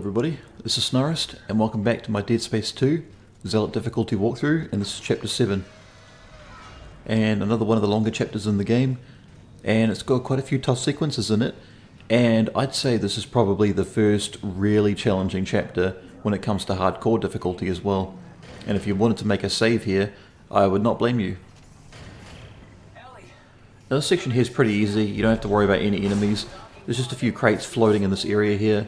everybody, this is Snarist, and welcome back to my Dead Space 2 Zealot difficulty walkthrough, and this is chapter 7. And another one of the longer chapters in the game, and it's got quite a few tough sequences in it, and I'd say this is probably the first really challenging chapter when it comes to hardcore difficulty as well. And if you wanted to make a save here, I would not blame you. Now this section here is pretty easy, you don't have to worry about any enemies. There's just a few crates floating in this area here.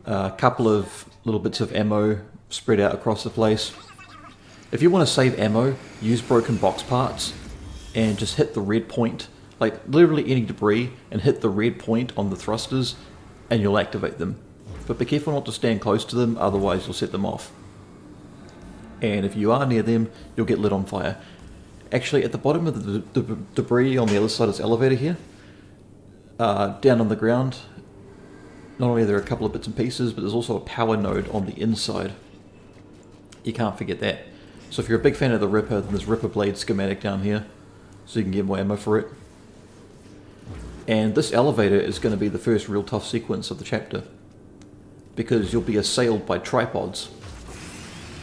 A couple of little bits of ammo spread out across the place. If you want to save ammo, use broken box parts and just hit the red point, like literally any debris, and hit the red point on the thrusters and you'll activate them. But be careful not to stand close to them, otherwise you'll set them off. And if you are near them, you'll get lit on fire. Actually, at the bottom of the debris on the other side of this elevator here, down on the ground, not only are there a couple of bits and pieces, but there's also a power node on the inside. You can't forget that. So if you're a big fan of the Ripper, then there's Ripper Blade schematic down here, so you can get more ammo for it. And this elevator is going to be the first real tough sequence of the chapter, because you'll be assailed by tripods.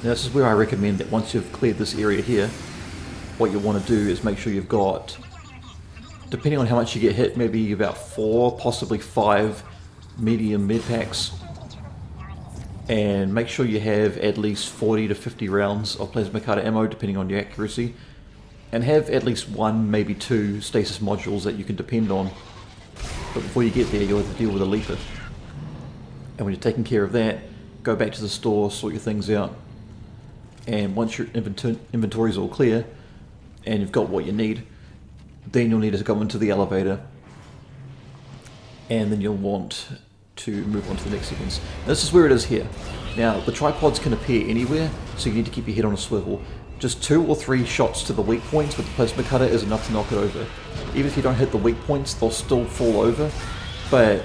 Now this is where I recommend that once you've cleared this area here, what you want to do is make sure you've got, depending on how much you get hit, maybe about 4, possibly 5 medium med packs, and make sure you have at least 40 to 50 rounds of plasma cutter ammo depending on your accuracy, and have at least 1, maybe 2 stasis modules that you can depend on. But before you get there, you'll have to deal with a leaper, and when you're taking care of that, go back to the store, sort your things out, and once your inventory is all clear and you've got what you need, then you'll need to go into the elevator, and then you'll want to move on to the next sequence. Now, this is where it is here. Now, the tripods can appear anywhere, so you need to keep your head on a swivel. Just 2 or 3 shots to the weak points with the plasma cutter is enough to knock it over. Even if you don't hit the weak points, they'll still fall over, but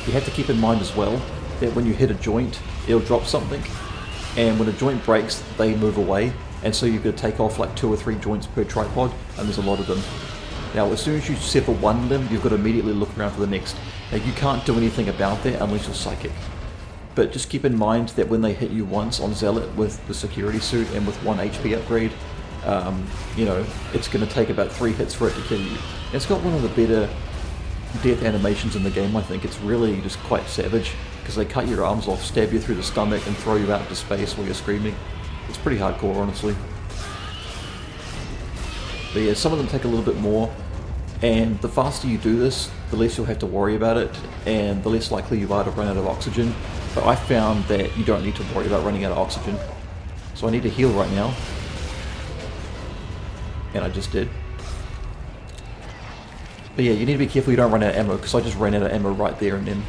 you have to keep in mind as well that when you hit a joint, it'll drop something, and when a joint breaks, they move away, and so you've got to take off like 2 or 3 joints per tripod, and there's a lot of them. Now, as soon as you sever one limb, you've got to immediately look around for the next. Now, you can't do anything about that unless you're psychic. But just keep in mind that when they hit you once on Zealot with the security suit and with 1 HP upgrade, you know, it's going to take about 3 hits for it to kill you. And it's got one of the better death animations in the game, I think. It's really just quite savage, because they cut your arms off, stab you through the stomach, and throw you out into space while you're screaming. It's pretty hardcore, honestly. But yeah, some of them take a little bit more, and the faster you do this, the less you'll have to worry about it, and the less likely you are to run out of oxygen. But I found that you don't need to worry about running out of oxygen. So I need to heal right now, and I just did. But yeah, you need to be careful you don't run out of ammo, because I just ran out of ammo right there and then.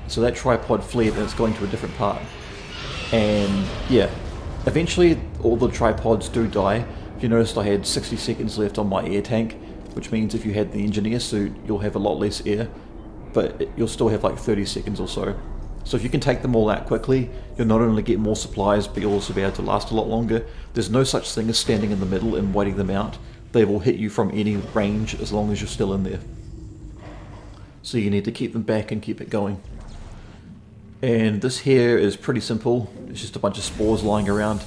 So that tripod fled, and it's going to a different part. And yeah, eventually all the tripods do die. If you noticed, I had 60 seconds left on my air tank, which means if you had the engineer suit, you'll have a lot less air, but you'll still have like 30 seconds or so. So if you can take them all out quickly, you'll not only get more supplies, but you'll also be able to last a lot longer. There's no such thing as standing in the middle and waiting them out. They will hit you from any range as long as you're still in there. So you need to keep them back and keep it going. And this here is pretty simple. It's just a bunch of spores lying around.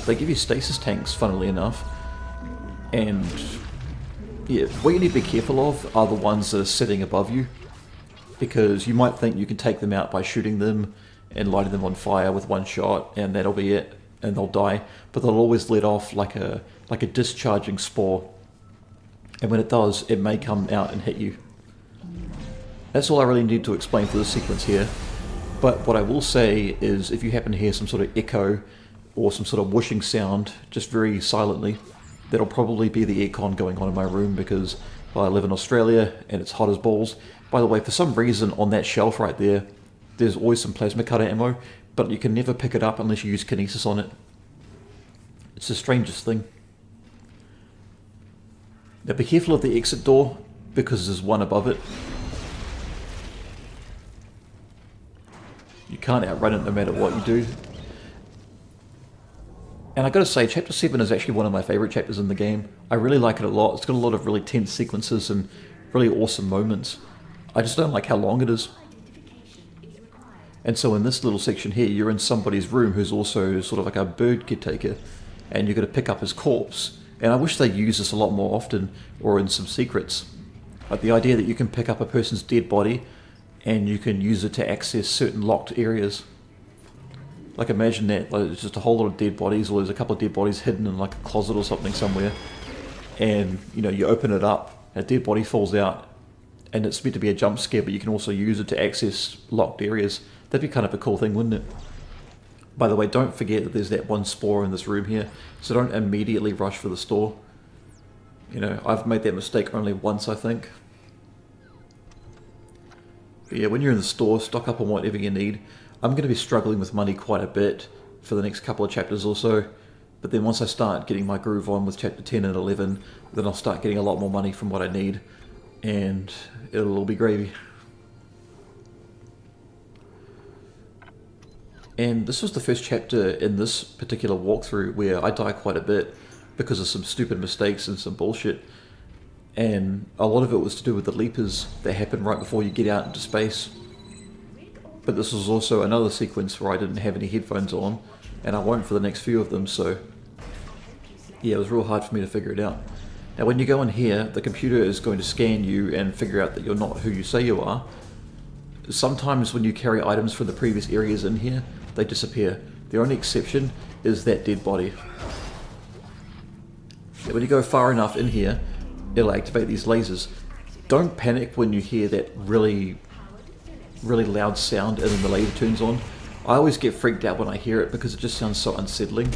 They give you stasis tanks, funnily enough. And yeah, what you need to be careful of are the ones that are sitting above you, because you might think you can take them out by shooting them and lighting them on fire with 1 shot, and that'll be it, and they'll die. But they'll always let off like a discharging spore, and when it does, it may come out and hit you. That's all I really need to explain for this sequence here. But what I will say is, if you happen to hear some sort of echo or some sort of whooshing sound, just very silently, that'll probably be the aircon going on in my room, because well, I live in Australia and it's hot as balls. By the way, for some reason on that shelf right there, there's always some plasma cutter ammo, but you can never pick it up unless you use kinesis on it. It's the strangest thing. Now be careful of the exit door, because there's one above it. You can't outrun it no matter what you do. And I gotta say, Chapter 7 is actually one of my favourite chapters in the game. I really like it a lot. It's got a lot of really tense sequences and really awesome moments. I just don't like how long it is. And so in this little section here, you're in somebody's room who's also sort of like a bird caretaker, and you're going to pick up his corpse. And I wish they use this a lot more often, or in some secrets. Like the idea that you can pick up a person's dead body, and you can use it to access certain locked areas. Like imagine that, like it's just a whole lot of dead bodies, or there's a couple of dead bodies hidden in like a closet or something somewhere. And you know, you open it up, a dead body falls out, and it's meant to be a jump scare, but you can also use it to access locked areas. That'd be kind of a cool thing, wouldn't it? By the way, don't forget that there's that one spore in this room here, so don't immediately rush for the store. You know, I've made that mistake only once, I think. But yeah, when you're in the store, stock up on whatever you need. I'm going to be struggling with money quite a bit for the next couple of chapters or so, but then once I start getting my groove on with chapter 10 and 11, then I'll start getting a lot more money from what I need, and it'll all be gravy. And this was the first chapter in this particular walkthrough where I die quite a bit because of some stupid mistakes and some bullshit. And a lot of it was to do with the leapers that happen right before you get out into space. But this was also another sequence where I didn't have any headphones on, and I won't for the next few of them, so yeah, it was real hard for me to figure it out. Now when you go in here, the computer is going to scan you and figure out that you're not who you say you are. Sometimes when you carry items from the previous areas in here, they disappear. The only exception is that dead body. When you go far enough in here, it'll activate these lasers. Don't panic when you hear that really loud sound and then the laser turns on. I always get freaked out when I hear it because it just sounds so unsettling.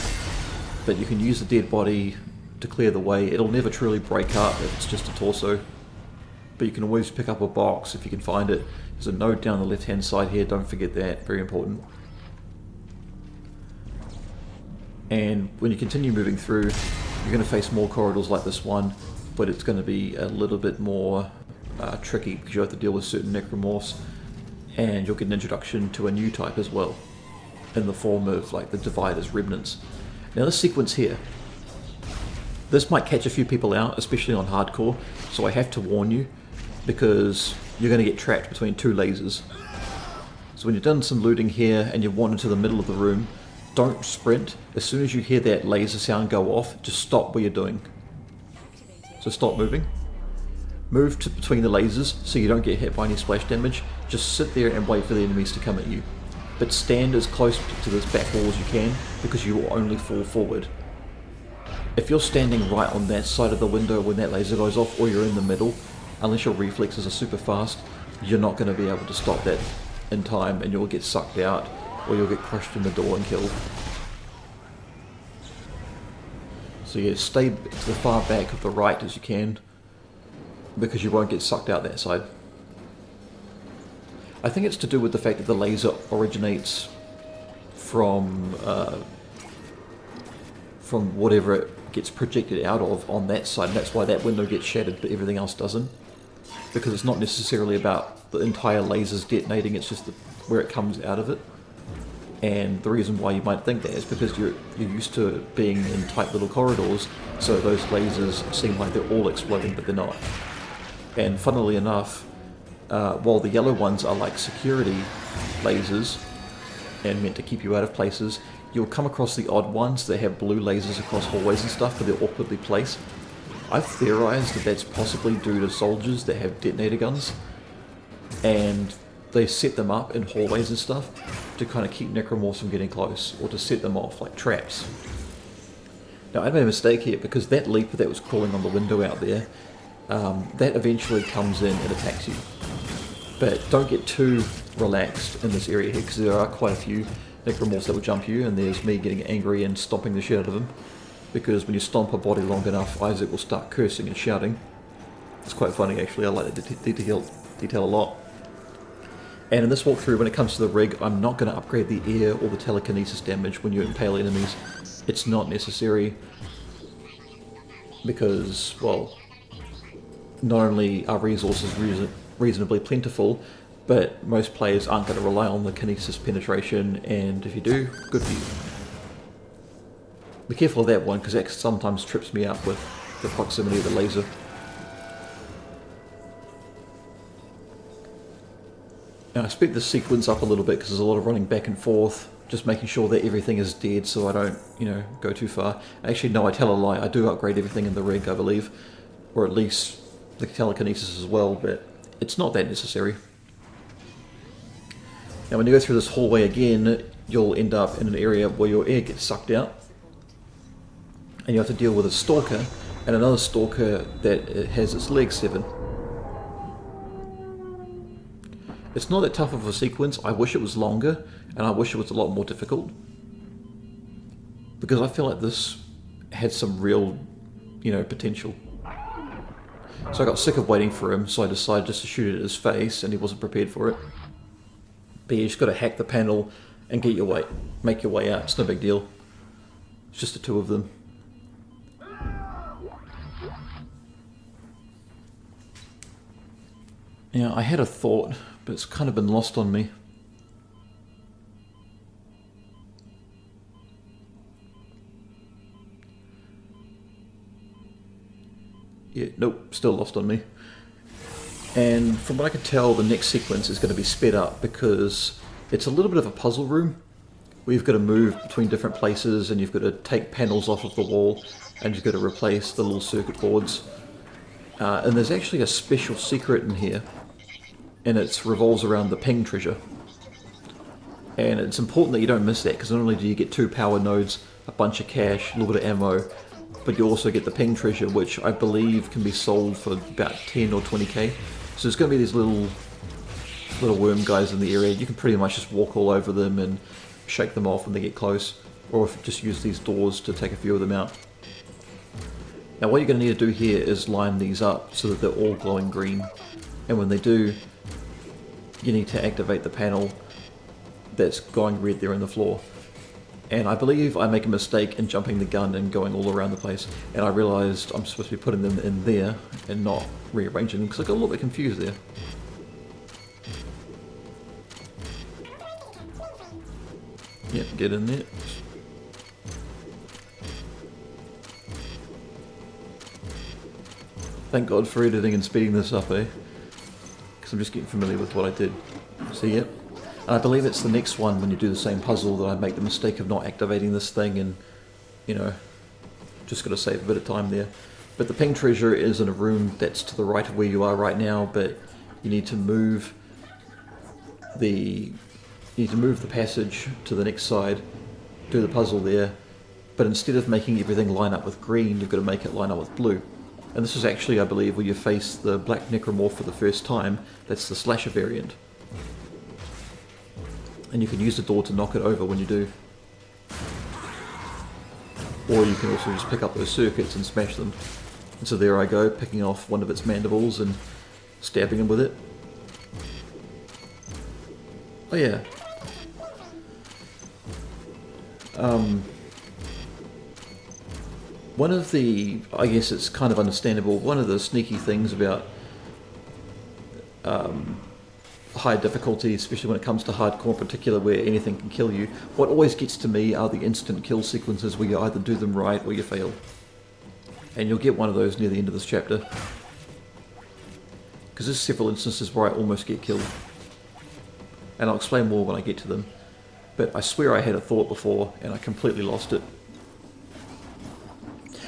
But you can use the dead body to clear the way. It'll never truly break up if it's just a torso. But you can always pick up a box if you can find it. There's a note down the left hand side here, don't forget that, very important. And when you continue moving through, you're going to face more corridors like this one, but it's going to be a little bit more tricky because you have to deal with certain necromorphs, and you'll get an introduction to a new type as well, in the form of like the Divider's Remnants. Now this sequence here, this might catch a few people out, especially on hardcore, so I have to warn you, because you're going to get trapped between two lasers. So when you've done some looting here and you've wandered to the middle of the room, don't sprint. As soon as you hear that laser sound go off, just stop what you're doing. So stop moving. Move to between the lasers so you don't get hit by any splash damage. Just sit there and wait for the enemies to come at you. But stand as close to this back wall as you can, because you will only fall forward. If you're standing right on that side of the window when that laser goes off, or you're in the middle, unless your reflexes are super fast, you're not going to be able to stop that in time, and you'll get sucked out, or you'll get crushed in the door and killed. So yeah, stay to the far back of the right as you can, because you won't get sucked out that side. I think it's to do with the fact that the laser originates from whatever it gets projected out of on that side, and that's why that window gets shattered but everything else doesn't. Because it's not necessarily about the entire lasers detonating, it's just where it comes out of it. And the reason why you might think that is because you're used to being in tight little corridors, so those lasers seem like they're all exploding, but they're not. And funnily enough, while the yellow ones are like security lasers and meant to keep you out of places, you'll come across the odd ones that have blue lasers across hallways and stuff, but they're awkwardly placed. I've theorized that that's possibly due to soldiers that have detonator guns, and they set them up in hallways and stuff to kind of keep necromorphs from getting close, or to set them off like traps. Now I made a mistake here, because that leaper that was crawling on the window out there, that eventually comes in and attacks you. But don't get too relaxed in this area here, because there are quite a few necromorphs that will jump you, and there's me getting angry and stomping the shit out of them. Because when you stomp a body long enough, Isaac will start cursing and shouting. It's quite funny actually, I like that detail a lot. And in this walkthrough, when it comes to the rig, I'm not going to upgrade the air or the telekinesis damage when you impale enemies. It's not necessary, because, well, not only are resources reasonably plentiful, but most players aren't going to rely on the kinesis penetration, and if you do, good for you. Be careful of that one, because that sometimes trips me up with the proximity of the laser. Now I sped this sequence up a little bit because there's a lot of running back and forth, just making sure that everything is dead so I don't, go too far. Actually, no, I tell a lie. I do upgrade everything in the rig, I believe. Or at least the telekinesis as well, but it's not that necessary. Now when you go through this hallway again, you'll end up in an area where your air gets sucked out. And you have to deal with a stalker, and another stalker that has its legs severed. It's not that tough of a sequence. I wish it was longer, and I wish it was a lot more difficult. Because I feel like this had some real, potential. So I got sick of waiting for him, so I decided just to shoot it at his face, and he wasn't prepared for it. But you just got to hack the panel and make your way out. It's no big deal. It's just the two of them. Now, I had a thought, but it's kind of been lost on me. Yeah, nope, still lost on me. And from what I can tell, the next sequence is going to be sped up because it's a little bit of a puzzle room where you've got to move between different places and you've got to take panels off of the wall and you've got to replace the little circuit boards. And there's actually a special secret in here, and it revolves around the ping treasure. And it's important that you don't miss that, because not only do you get 2 power nodes, a bunch of cash, a little bit of ammo, but you also get the ping treasure, which I believe can be sold for about 10 or 20k. So there's going to be these little worm guys in the area. You can pretty much just walk all over them and shake them off when they get close, or just use these doors to take a few of them out. Now what you're going to need to do here is line these up so that they're all glowing green, and when they do, you need to activate the panel that's glowing red there on the floor. And I believe I make a mistake in jumping the gun and going all around the place, and I realised I'm supposed to be putting them in there and not rearranging them, because I got a little bit confused there. Yep, get in there. Thank God for editing and speeding this up, eh? Because I'm just getting familiar with what I did. So yep. And I believe it's the next one when you do the same puzzle that I make the mistake of not activating this thing and, just got to save a bit of time there. But the ping treasure is in a room that's to the right of where you are right now, but you need to move the passage to the next side, do the puzzle there, but instead of making everything line up with green, you've got to make it line up with blue. And this is actually, I believe, where you face the black necromorph for the first time. That's the slasher variant. And you can use the door to knock it over when you do. Or you can also just pick up those circuits and smash them. And so there I go, picking off one of its mandibles and stabbing him with it. Oh yeah. One of the, I guess it's kind of understandable, one of the sneaky things about high difficulty, especially when it comes to hardcore in particular, where anything can kill you, what always gets to me are the instant kill sequences where you either do them right or you fail. And you'll get one of those near the end of this chapter. Because there's several instances where I almost get killed. And I'll explain more when I get to them. But I swear I had a thought before and I completely lost it.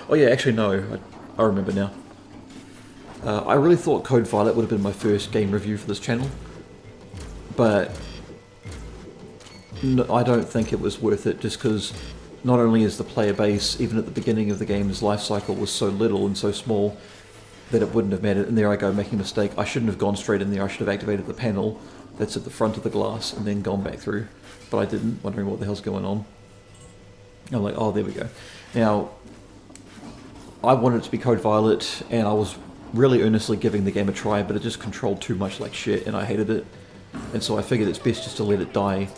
Oh yeah, actually no, I remember now. I really thought Code Violet would have been my first game review for this channel, but no, I don't think it was worth it, just because not only is the player base, even at the beginning of the game's life cycle, was so little and so small that it wouldn't have mattered. And there I go, making a mistake. I shouldn't have gone straight in there. I should have activated the panel that's at the front of the glass and then gone back through, but I didn't, wondering what the hell's going on. I'm like, oh, there we go. Now, I wanted it to be Code Violet, and I was really earnestly giving the game a try, but it just controlled too much like shit, and I hated it. And so I figured it's best just to let it die.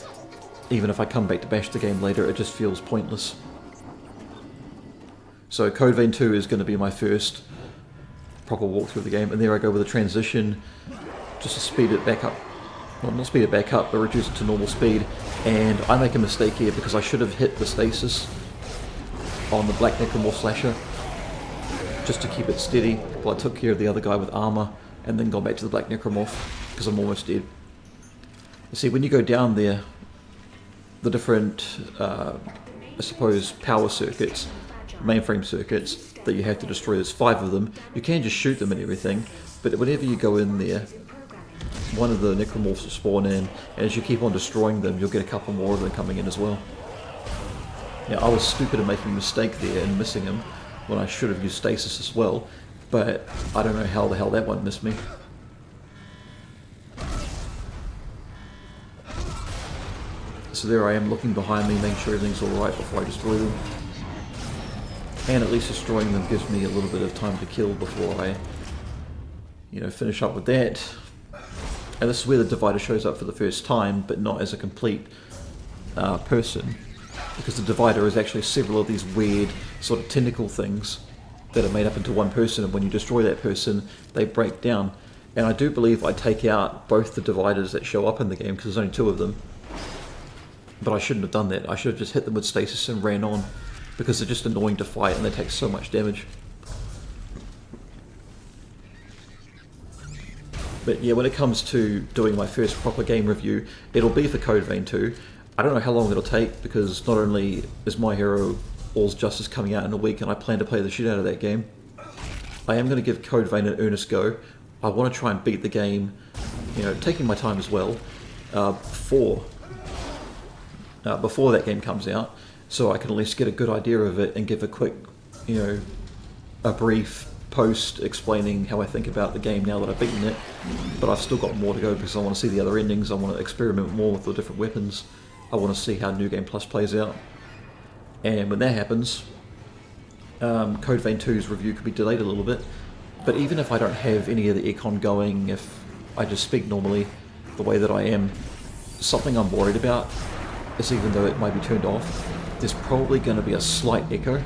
Even if I come back to bash the game later, it just feels pointless. So Code Vein 2 is going to be my first proper walkthrough of the game, and there I go with a transition, just to speed it back up. Well, not speed it back up, but reduce it to normal speed. And I make a mistake here, because I should have hit the stasis on the Black Necromorph Slasher, just to keep it steady, while I took care of the other guy with armor, and then gone back to the Black Necromorph, because I'm almost dead. You see, when you go down there, the different, I suppose, power circuits, mainframe circuits that you have to destroy, there's 5 of them. You can just shoot them and everything, but whenever you go in there, one of the necromorphs will spawn in, and as you keep on destroying them, you'll get a couple more of them coming in as well. Now, I was stupid in making a mistake there and missing him when I should have used stasis as well, but I don't know how the hell that one missed me. So there I am looking behind me, making sure everything's alright before I destroy them. And at least destroying them gives me a little bit of time to kill before I, finish up with that. And this is where the divider shows up for the first time, but not as a complete person. Because the divider is actually several of these weird sort of tentacle things that are made up into one person, and when you destroy that person, they break down. And I do believe I take out both the dividers that show up in the game, because there's only 2 of them. But I shouldn't have done that. I should have just hit them with stasis and ran on, because they're just annoying to fight and they take so much damage. But yeah, when it comes to doing my first proper game review, it'll be for Code Vein 2. I don't know how long it'll take, because not only is My Hero All's Justice coming out in a week and I plan to play the shit out of that game, I am going to give Code Vein an earnest go. I want to try and beat the game, taking my time as well, before that game comes out, so I can at least get a good idea of it and give a quick, a brief post explaining how I think about the game now that I've beaten it. But I've still got more to go, because I want to see the other endings, I want to experiment more with the different weapons, I want to see how New Game Plus plays out. And when that happens, Code Vein 2's review could be delayed a little bit. But even if I don't have any of the econ going, if I just speak normally the way that I am, something I'm worried about is, even though it might be turned off, there's probably going to be a slight echo.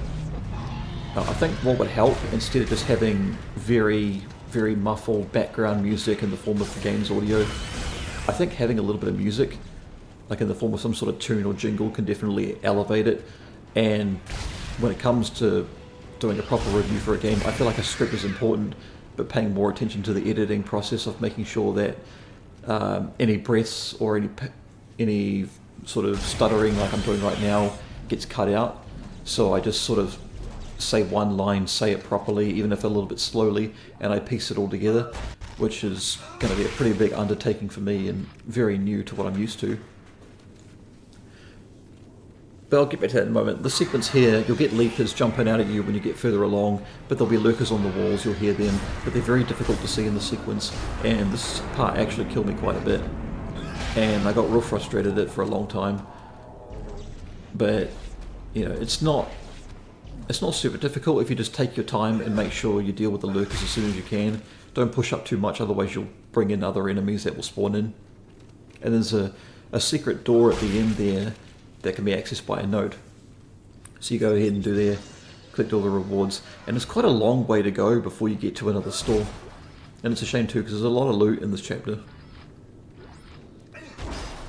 I think what would help, instead of just having very, very muffled background music in the form of the game's audio, I think having a little bit of music, like in the form of some sort of tune or jingle, can definitely elevate it. And when it comes to doing a proper review for a game, I feel like a script is important, but paying more attention to the editing process of making sure that any breaths or any sort of stuttering like I'm doing right now gets cut out. So I just sort of say one line, say it properly, even if a little bit slowly, and I piece it all together, which is going to be a pretty big undertaking for me and very new to what I'm used to. But I'll get back to that in a moment. The sequence here, you'll get leapers jumping out at you when you get further along, but there'll be lurkers on the walls, you'll hear them, but they're very difficult to see in the sequence, and this part actually killed me quite a bit. And I got real frustrated at it for a long time. But, it's not super difficult if you just take your time and make sure you deal with the lurkers as soon as you can. Don't push up too much, otherwise you'll bring in other enemies that will spawn in. And there's a secret door at the end there that can be accessed by a node. So you go ahead and do there, collect all the rewards, and it's quite a long way to go before you get to another store. And it's a shame too, because there's a lot of loot in this chapter.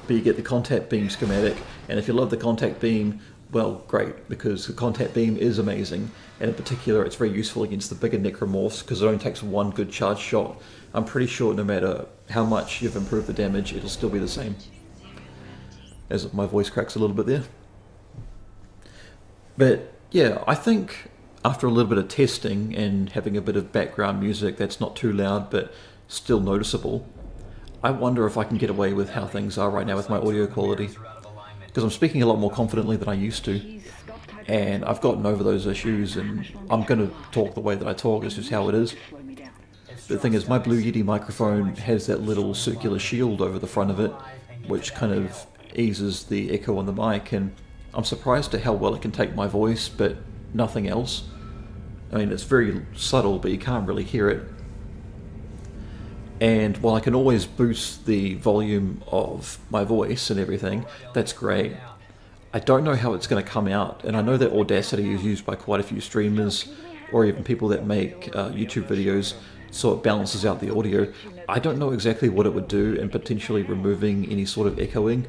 But you get the contact beam schematic, and if you love the contact beam, well, great, because the contact beam is amazing, and in particular it's very useful against the bigger necromorphs, because it only takes one good charge shot. I'm pretty sure no matter how much you've improved the damage, it'll still be the same. As my voice cracks a little bit there. But yeah, I think after a little bit of testing and having a bit of background music that's not too loud but still noticeable, I wonder if I can get away with how things are right now with my audio quality. Because I'm speaking a lot more confidently than I used to, and I've gotten over those issues, and I'm going to talk the way that I talk, it's just how it is. The thing is, my Blue Yeti microphone has that little circular shield over the front of it, which kind of eases the echo on the mic, and I'm surprised at how well it can take my voice, but nothing else. I mean, it's very subtle, but you can't really hear it. And while I can always boost the volume of my voice and everything, that's great. I don't know how it's going to come out, and I know that Audacity is used by quite a few streamers, or even people that make YouTube videos, so it balances out the audio. I don't know exactly what it would do in potentially removing any sort of echoing,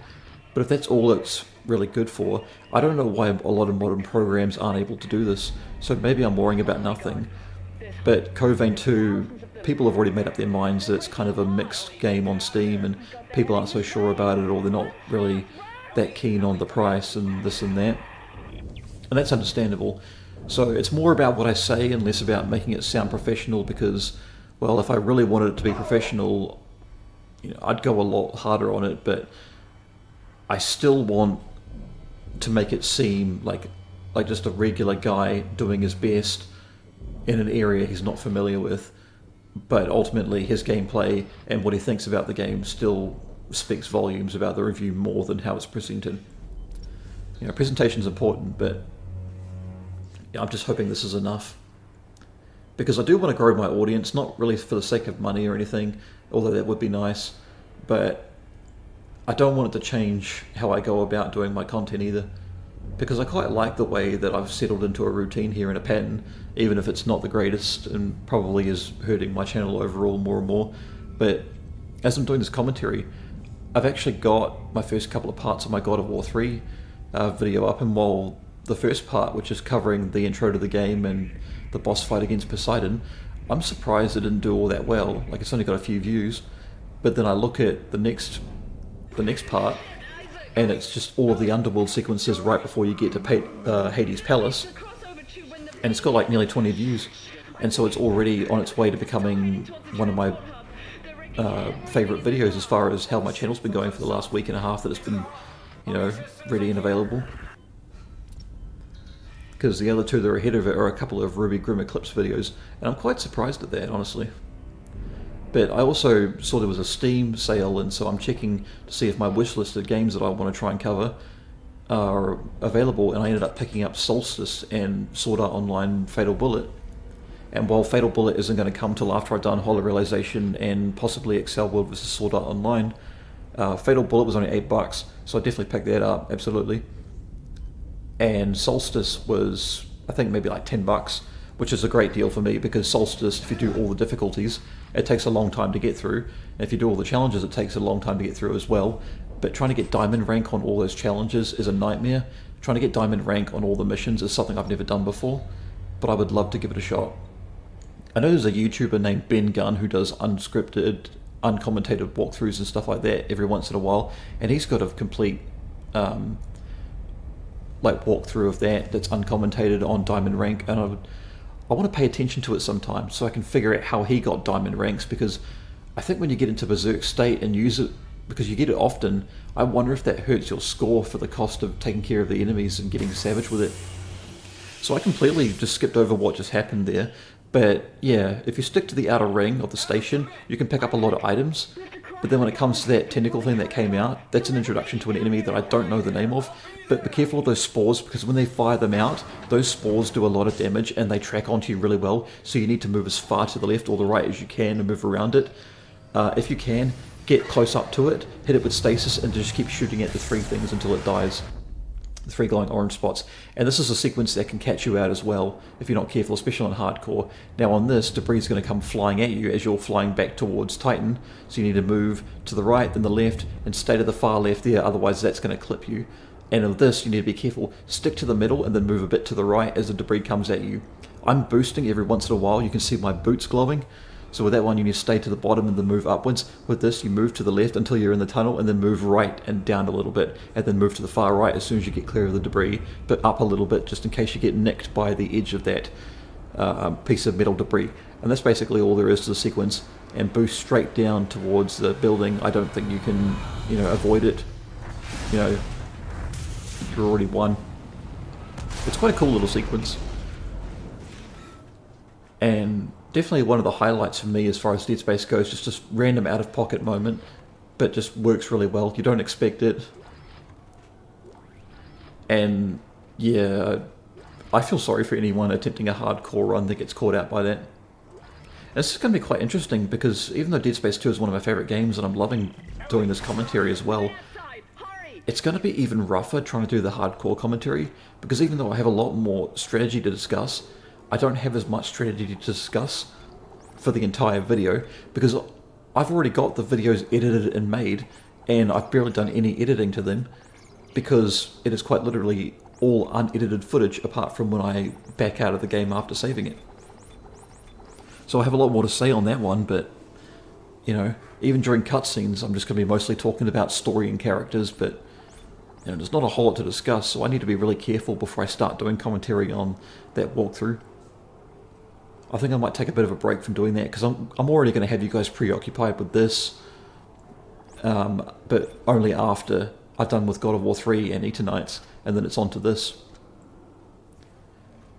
but if that's all it's really good for, I don't know why a lot of modern programs aren't able to do this, so maybe I'm worrying about nothing. But Code Vein 2 people have already made up their minds that it's kind of a mixed game on Steam, and people aren't so sure about it, or they're not really that keen on the price and this and that. And that's understandable. So it's more about what I say and less about making it sound professional, because, well, if I really wanted it to be professional, I'd go a lot harder on it, but I still want to make it seem like just a regular guy doing his best in an area he's not familiar with, but ultimately his gameplay and what he thinks about the game still speaks volumes about the review more than how it's presented. Presentation's important, but I'm just hoping this is enough. Because I do want to grow my audience, not really for the sake of money or anything, although that would be nice, but I don't want it to change how I go about doing my content either. Because I quite like the way that I've settled into a routine here and a pattern, even if it's not the greatest and probably is hurting my channel overall more and more. But as I'm doing this commentary, I've actually got my first couple of parts of my God of War 3 video up, and while the first part, which is covering the intro to the game and the boss fight against Poseidon, I'm surprised it didn't do all that well. Like, it's only got a few views, but then I look at the next part, and it's just all of the underworld sequences right before you get to Hades Palace, and it's got like nearly 20 views, and so it's already on its way to becoming one of my favourite videos as far as how my channel's been going for the last week and a half that it's been, ready and available. Because the other two that are ahead of it are a couple of Ruby Grim Eclipse videos, and I'm quite surprised at that, honestly. But I also saw there was a Steam sale, and so I'm checking to see if my wishlisted games that I want to try and cover are available, and I ended up picking up Solstice and Sword Art Online Fatal Bullet. And while Fatal Bullet isn't going to come till after I've done Hollow Realization and possibly Excel World vs Sword Art Online, Fatal Bullet was only $8, so I definitely picked that up, absolutely. And Solstice was, I think, maybe like $10, which is a great deal for me, because Solstice, if you do all the difficulties, it takes a long time to get through. And if you do all the challenges, it takes a long time to get through as well. But trying to get diamond rank on all those challenges is a nightmare. Trying to get diamond rank on all the missions is something I've never done before, but I would love to give it a shot. I know there's a YouTuber named Ben Gunn who does unscripted, uncommentated walkthroughs and stuff like that every once in a while, and he's got a complete walkthrough of that's uncommentated on diamond rank, and I want to pay attention to it sometime so I can figure out how he got diamond ranks, because I think when you get into Berserk State and use it, because you get it often, I wonder if that hurts your score for the cost of taking care of the enemies and getting savage with it. So I completely just skipped over what just happened there. But yeah, if you stick to the outer ring of the station, you can pick up a lot of items. But then when it comes to that tentacle thing that came out, that's an introduction to an enemy that I don't know the name of. But be careful of those spores, because when they fire them out, those spores do a lot of damage and they track onto you really well. So you need to move as far to the left or the right as you can and move around it. If you can, get close up to it, hit it with stasis, and just keep shooting at the three things until it dies. The three glowing orange spots. And this is a sequence that can catch you out as well if you're not careful, especially on hardcore. Now on this, debris is going to come flying at you as you're flying back towards Titan, so you need to move to the right, then the left, and stay to the far left there, otherwise that's going to clip you. And of this, you need to be careful. Stick to the middle and then move a bit to the right as the debris comes at you. I'm boosting every once in a while. You can see my boots glowing. So with that one, you need to stay to the bottom and then move upwards. With this, you move to the left until you're in the tunnel, and then move right and down a little bit, and then move to the far right as soon as you get clear of the debris, but up a little bit just in case you get nicked by the edge of that piece of metal debris. And that's basically all there is to the sequence. And boost straight down towards the building. I don't think you can, avoid it. You're already won. It's quite a cool little sequence. And definitely one of the highlights for me as far as Dead Space goes, just this random out-of-pocket moment, but just works really well. You don't expect it. And yeah, I feel sorry for anyone attempting a hardcore run that gets caught out by that. And this is going to be quite interesting, because even though Dead Space 2 is one of my favourite games and I'm loving doing this commentary as well, it's going to be even rougher trying to do the hardcore commentary, because even though I have a lot more strategy to discuss, I don't have as much strategy to discuss for the entire video, because I've already got the videos edited and made, and I've barely done any editing to them, because it is quite literally all unedited footage apart from when I back out of the game after saving it. So I have a lot more to say on that one, but, you know, even during cutscenes, I'm just going to be mostly talking about story and characters, but, you know, there's not a whole lot to discuss, so I need to be really careful before I start doing commentary on that walkthrough. I think I might take a bit of a break from doing that, because I'm already going to have you guys preoccupied with this, but only after I've done with God of War 3 and Eternights, and then it's on to this.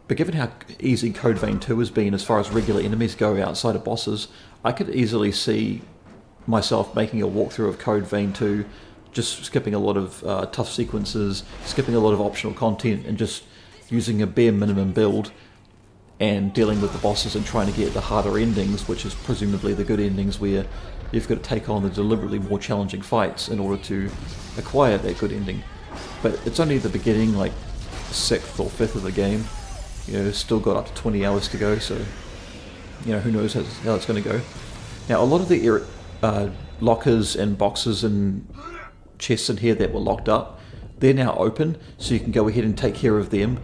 But given how easy Code Vein 2 has been as far as regular enemies go outside of bosses, I could easily see myself making a walkthrough of Code Vein 2, just skipping a lot of tough sequences, skipping a lot of optional content, and just using a bare minimum build and dealing with the bosses and trying to get the harder endings, which is presumably the good endings where you've got to take on the deliberately more challenging fights in order to acquire that good ending. But it's only the beginning, like 6th or 5th of the game. You know, still got up to 20 hours to go, so, you know, who knows how it's going to go. Now, a lot of the lockers and boxes and chests in here that were locked up, they're now open, so you can go ahead and take care of them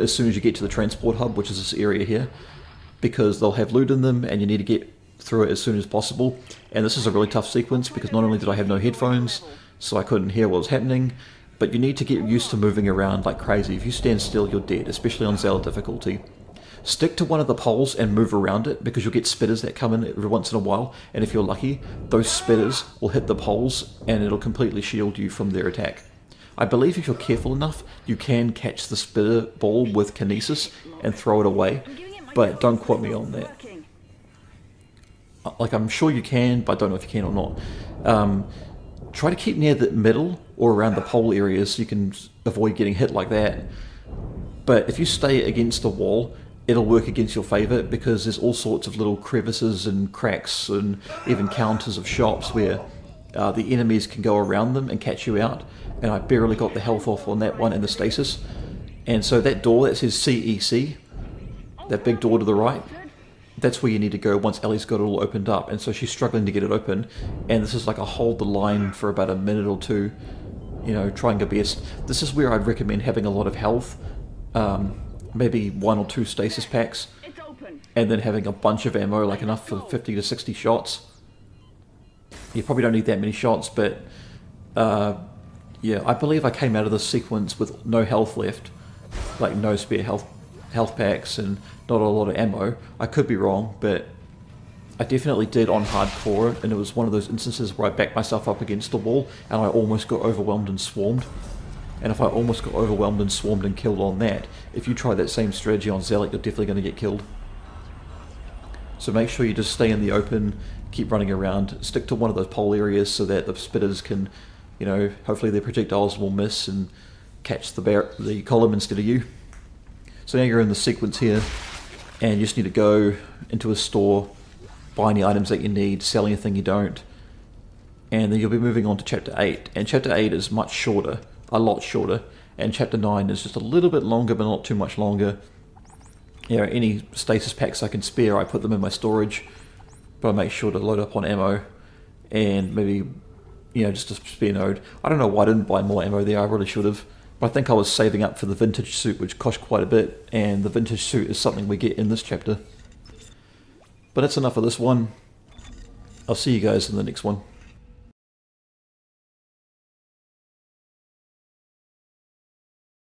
as soon as you get to the transport hub, which is this area here, because they'll have loot in them, and you need to get through it as soon as possible. And this is a really tough sequence, because not only did I have no headphones, so I couldn't hear what was happening, but you need to get used to moving around like crazy. If you stand still, you're dead, especially on Zealot difficulty. Stick to one of the poles and move around it, because you'll get spitters that come in every once in a while, and if you're lucky, those spitters will hit the poles and it'll completely shield you from their attack. I believe if you're careful enough, you can catch the spitter ball with kinesis and throw it away, but don't quote me on that. Like, I'm sure you can, but I don't know if you can or not. Try to keep near the middle or around the pole areas so you can avoid getting hit like that. But if you stay against the wall, it'll work against your favour, because there's all sorts of little crevices and cracks and even counters of shops where the enemies can go around them and catch you out. And I barely got the health off on that one in the stasis. And so that door that says CEC, that big door to the right, that's where you need to go once Ellie's got it all opened up. And so she's struggling to get it open, and this is like a hold the line for about a minute or two, you know, trying your best. This is where I'd recommend having a lot of health, maybe 1 or 2 stasis packs, and then having a bunch of ammo, like enough for 50 to 60 shots. You probably don't need that many shots, but yeah, I believe I came out of this sequence with no health left, like no spare health packs and not a lot of ammo. I could be wrong, but I definitely did on hardcore, and it was one of those instances where I backed myself up against the wall and I almost got overwhelmed and swarmed. And if I almost got overwhelmed and swarmed and killed on that, if you try that same strategy on Zealot, you're definitely going to get killed. So make sure you just stay in the open, keep running around, stick to one of those pole areas so that the spitters can, you know, hopefully their projectiles will miss and catch the column instead of you. So now you're in the sequence here, and you just need to go into a store, buy any items that you need, sell anything you don't, and then you'll be moving on to Chapter 8. And Chapter 8 is much shorter, a lot shorter, and Chapter 9 is just a little bit longer, but not too much longer. You know, any stasis packs I can spare, I put them in my storage, but I make sure to load up on ammo, and maybe, you know, just a spare node. I don't know why I didn't buy more ammo there, I really should have. But I think I was saving up for the vintage suit, which cost quite a bit, and the vintage suit is something we get in this chapter. But that's enough of this one. I'll see you guys in the next one.